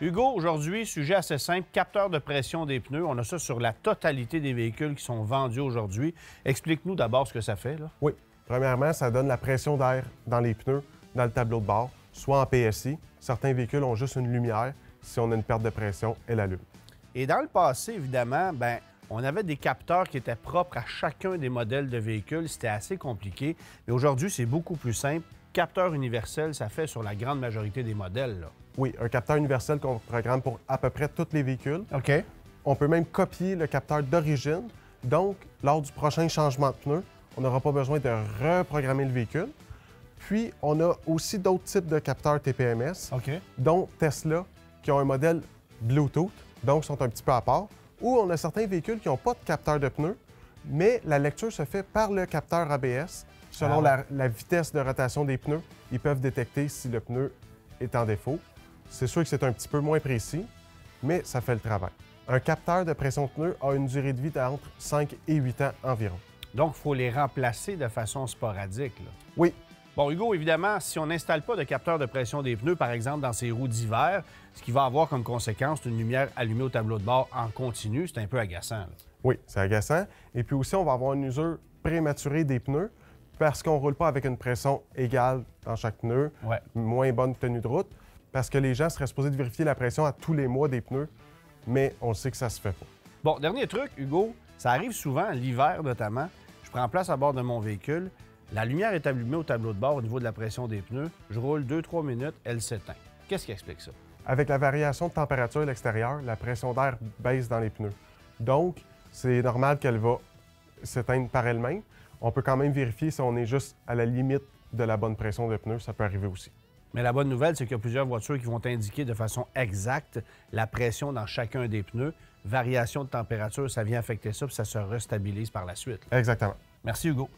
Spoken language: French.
Hugo, aujourd'hui, sujet assez simple, capteur de pression des pneus. On a ça sur la totalité des véhicules qui sont vendus aujourd'hui. Explique-nous d'abord ce que ça fait, là. Oui. Premièrement, ça donne la pression d'air dans les pneus, dans le tableau de bord, soit en PSI. Certains véhicules ont juste une lumière. Si on a une perte de pression, elle allume. Et dans le passé, évidemment, on avait des capteurs qui étaient propres à chacun des modèles de véhicules. C'était assez compliqué. Mais aujourd'hui, c'est beaucoup plus simple. Capteur universel, ça fait sur la grande majorité des modèles, là. Oui, un capteur universel qu'on programme pour à peu près tous les véhicules. OK. On peut même copier le capteur d'origine. Donc, lors du prochain changement de pneu, on n'aura pas besoin de reprogrammer le véhicule. Puis, on a aussi d'autres types de capteurs TPMS, OK. dont Tesla, qui ont un modèle Bluetooth, donc sont un petit peu à part. Ou on a certains véhicules qui n'ont pas de capteur de pneu, mais la lecture se fait par le capteur ABS. Selon la vitesse de rotation des pneus, ils peuvent détecter si le pneu est en défaut. C'est sûr que c'est un petit peu moins précis, mais ça fait le travail. Un capteur de pression de pneu a une durée de vie d'entre 5 et 8 ans environ. Donc, il faut les remplacer de façon sporadique, là. Oui. Bon, Hugo, évidemment, si on n'installe pas de capteur de pression des pneus, par exemple, dans ses roues d'hiver, ce qui va avoir comme conséquence une lumière allumée au tableau de bord en continu, c'est un peu agaçant, là. Oui, c'est agaçant. Et puis aussi, on va avoir une usure prématurée des pneus parce qu'on ne roule pas avec une pression égale dans chaque pneu, moins bonne tenue de route, parce que les gens seraient supposés de vérifier la pression à tous les mois des pneus, mais on sait que ça se fait pas. Bon, dernier truc, Hugo, ça arrive souvent, l'hiver notamment, je prends place à bord de mon véhicule, la lumière est allumée au tableau de bord au niveau de la pression des pneus, je roule 2-3 minutes, elle s'éteint. Qu'est-ce qui explique ça? Avec la variation de température à l'extérieur, la pression d'air baisse dans les pneus. Donc, c'est normal qu'elle va s'éteindre par elle-même. On peut quand même vérifier si on est juste à la limite de la bonne pression de pneus, ça peut arriver aussi. Mais la bonne nouvelle, c'est qu'il y a plusieurs voitures qui vont indiquer de façon exacte la pression dans chacun des pneus. Variation de température, ça vient affecter ça, puis ça se restabilise par la suite. Exactement. Merci, Hugo.